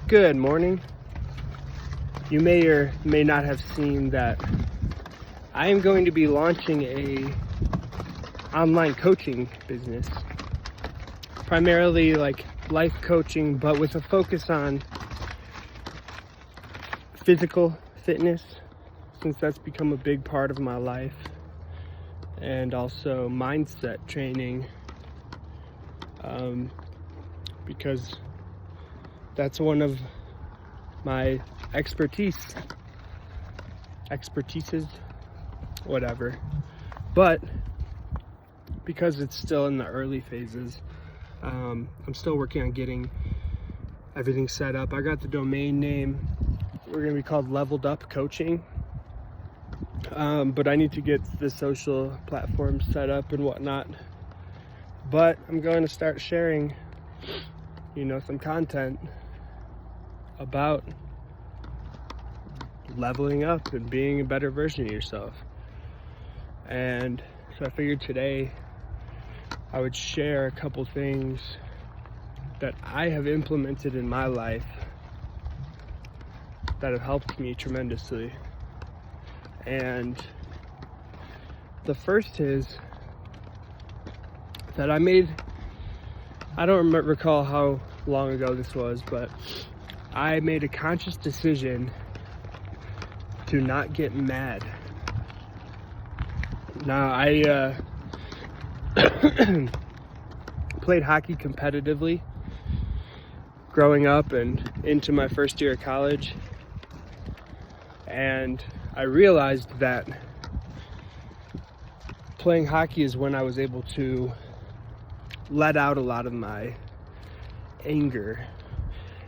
Good morning. You may or may not have seen that I am going to be launching a online coaching business, primarily like life coaching, but with a focus on physical fitness, since that's become a big part of my life, and also mindset training, because that's one of my expertises, whatever. But because it's still in the early phases, I'm still working on getting everything set up. I got the domain name. We're gonna be called Leveled Up Coaching. But I need to get the social platforms set up and whatnot. But I'm going to start sharing, some content about leveling up and being a better version of yourself. And so I figured today I would share a couple things that I have implemented in my life that have helped me tremendously. And the first is that I don't recall how long ago this was, but I made a conscious decision to not get mad. Now, I played hockey competitively growing up and into my first year of college, and I realized that playing hockey is when I was able to let out a lot of my anger.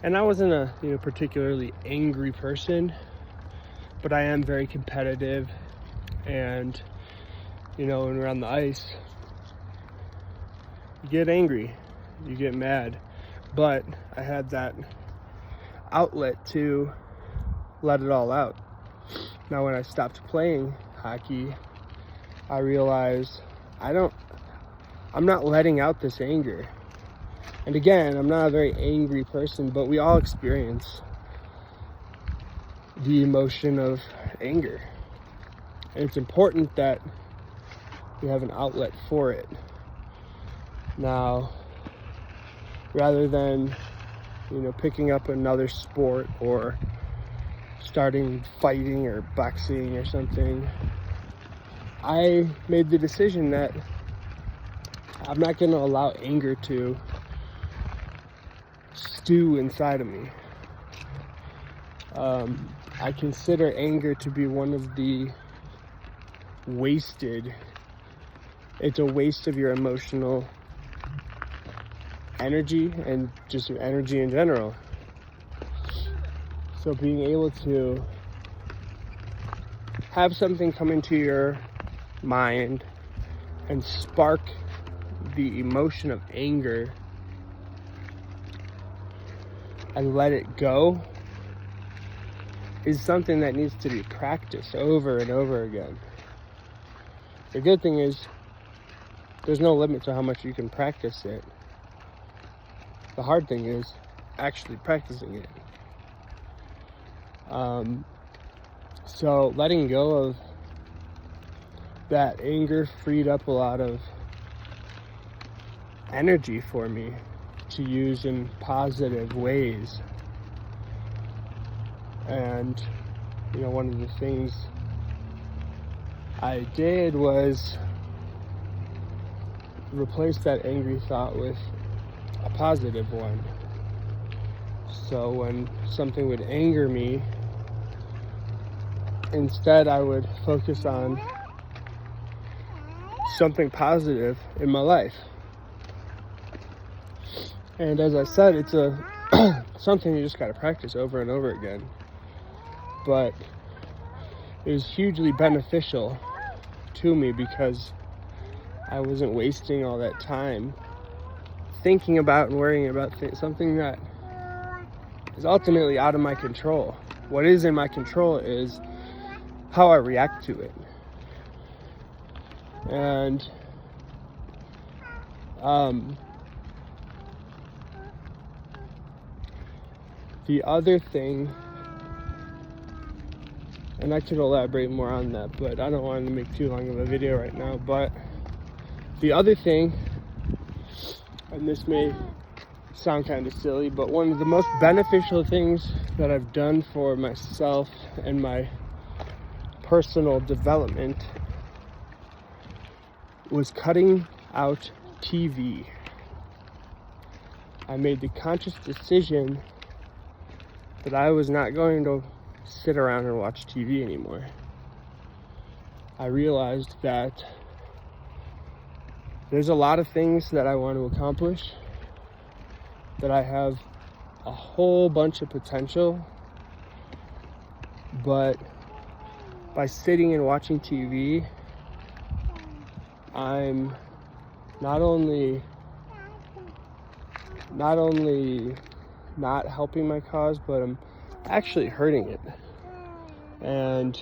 And I wasn't a particularly angry person, but I am very competitive, and when we're on the ice, you get angry, you get mad, but I had that outlet to let it all out. Now, when I stopped playing hockey, I realized I'm not letting out this anger. And again, I'm not a very angry person, but we all experience the emotion of anger. And it's important that we have an outlet for it. Now, rather than, picking up another sport or starting fighting or boxing or something, I made the decision that I'm not going to allow anger to stew inside of me. I consider anger to be one of the it's a waste of your emotional energy and just your energy in general. So being able to have something come into your mind and spark the emotion of anger and let it go is something that needs to be practiced over and over again. The good thing is there's no limit to how much you can practice it. The hard thing is actually practicing it. So letting go of that anger freed up a lot of energy for me to use in positive ways. And one of the things I did was replace that angry thought with a positive one. So when something would anger me, instead I would focus on something positive in my life. And as I said, it's something you just gotta practice over and over again. But it was hugely beneficial to me because I wasn't wasting all that time thinking about and worrying about something that is ultimately out of my control. What is in my control is how I react to it. And The other thing, and I could elaborate more on that, but I don't want to make too long of a video right now, but the other thing, and this may sound kind of silly, but one of the most beneficial things that I've done for myself and my personal development was cutting out TV. I made the conscious decision that I was not going to sit around and watch TV anymore. I realized that there's a lot of things that I want to accomplish, that I have a whole bunch of potential, but by sitting and watching TV, I'm not only not helping my cause, but I'm actually hurting it. And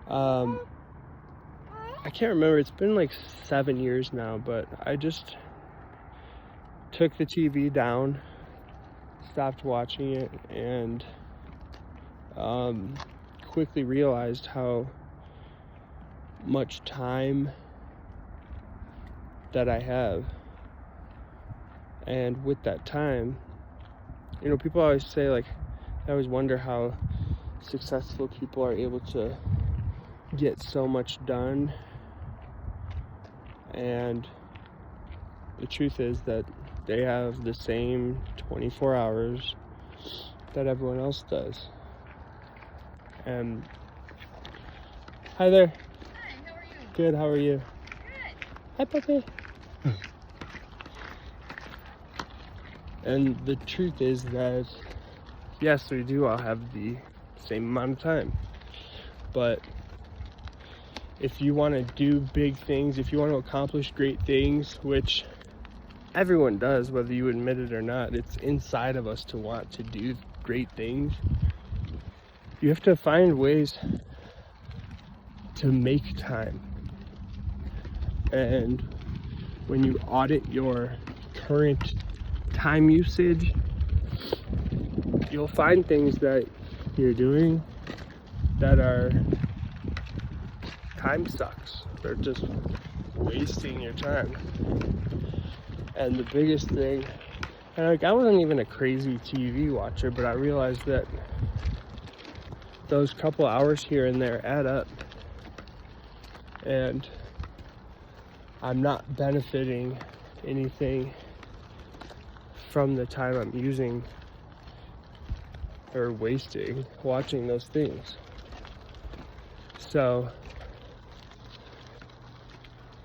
I can't remember, it's been like 7 years now, but I just took the TV down, stopped watching it, and quickly realized how much time that I have. And with that time, you know, people always say, like, I always wonder how successful people are able to get so much done. And the truth is that they have the same 24 hours that everyone else does. And hi there. Hi, how are you? Good, how are you? Good. Hi, puppy. And the truth is that, yes, we do all have the same amount of time. But if you want to do big things, if you want to accomplish great things, which everyone does, whether you admit it or not, it's inside of us to want to do great things. You have to find ways to make time. And when you audit your current time usage, you'll find things that you're doing that are time sucks. They're just wasting your time. And the biggest thing, and like, I wasn't even a crazy TV watcher, but I realized that those couple hours here and there add up, and I'm not benefiting anything from the time I'm using or wasting watching those things. So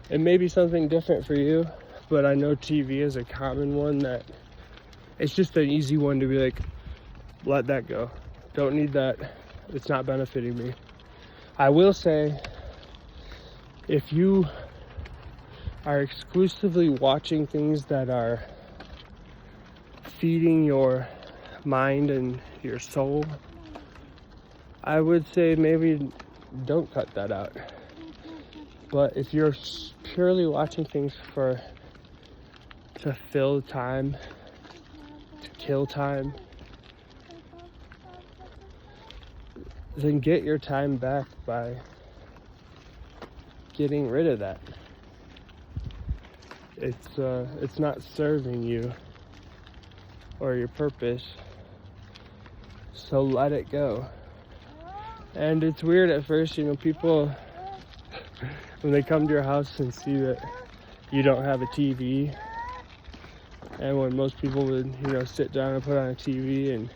it may be something different for you, but I know TV is a common one that it's just an easy one to be like, let that go. Don't need that. It's not benefiting me. I will say, if you are exclusively watching things that are feeding your mind and your soul, I would say maybe don't cut that out. But if you're purely watching things to fill time, to kill time, then get your time back by getting rid of that. It's not serving you or your purpose, so let it go. And it's weird at first, you know, people when they come to your house and see that you don't have a TV, and when most people would, you know, sit down and put on a TV and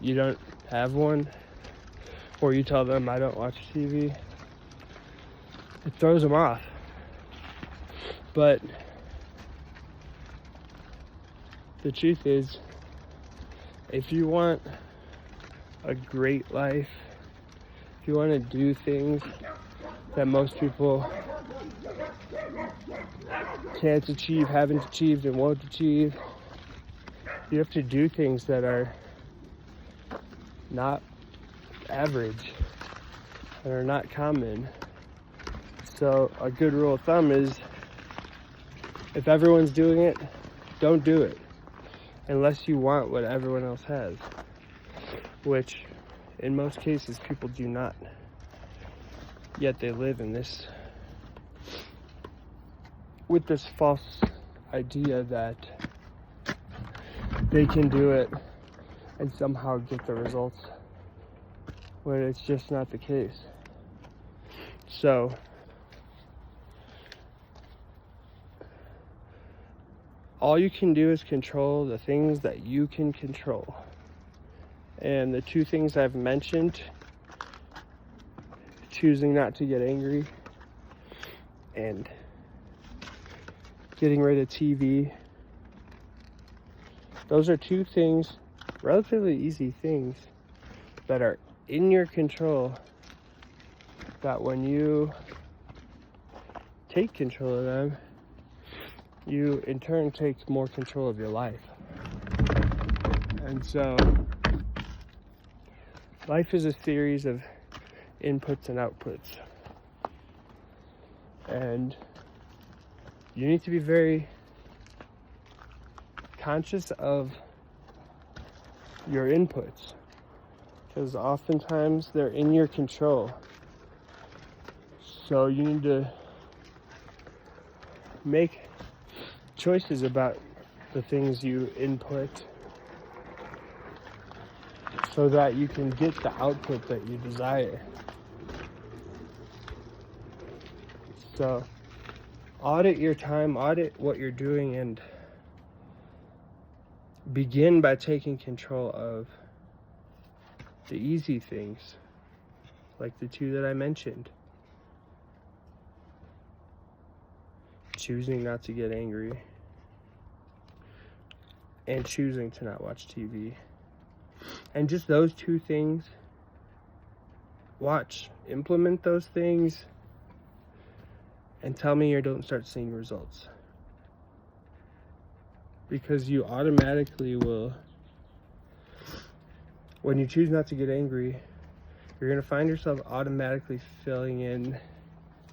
you don't have one, or you tell them I don't watch TV, it throws them off. But the truth is, if you want a great life, if you want to do things that most people can't achieve, haven't achieved, and won't achieve, you have to do things that are not average, that are not common. So a good rule of thumb is, if everyone's doing it, don't do it. unless you want what everyone else has, which in most cases people do not. Yet they live in this, with this false idea that they can do it and somehow get the results, when it's just not the case. So all you can do is control the things that you can control. And the two things I've mentioned, choosing not to get angry and getting rid of TV, those are two things, relatively easy things, that are in your control, that when you take control of them, you in turn take more control of your life. And so life is a series of inputs and outputs, and you need to be very conscious of your inputs, because oftentimes they're in your control. So you need to make choices about the things you input so that you can get the output that you desire. So audit your time, audit what you're doing, and begin by taking control of the easy things, like the two that I mentioned. Choosing not to get angry and choosing to not watch TV. And just those two things, implement those things, and tell me you don't start seeing results. Because you automatically will, when you choose not to get angry, you're going to find yourself automatically filling in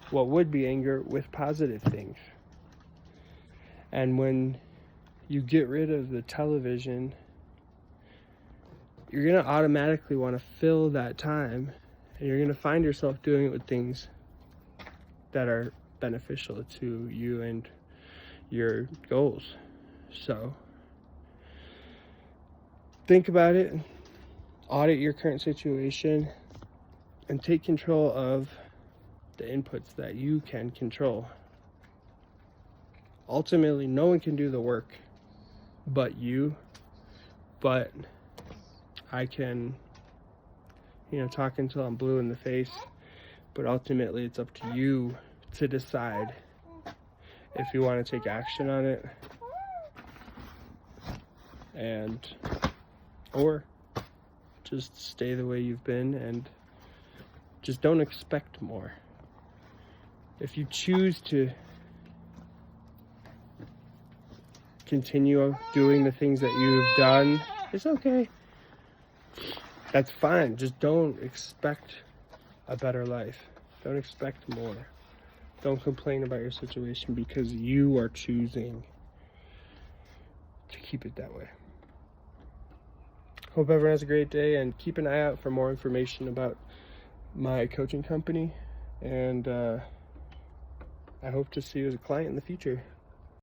what would be anger with positive things. And when you get rid of the television, you're going to automatically want to fill that time, and you're going to find yourself doing it with things that are beneficial to you and your goals. So think about it, audit your current situation, and take control of the inputs that you can control. Ultimately, no one can do the work but you, but I can, talk until I'm blue in the face, but ultimately it's up to you to decide if you want to take action on it, or just stay the way you've been and just don't expect more. If you choose to continue doing the things that you've done, it's okay. That's fine. Just don't expect a better life. Don't expect more. Don't complain about your situation, because you are choosing to keep it that way. Hope everyone has a great day, and keep an eye out for more information about my coaching company, and I hope to see you as a client in the future.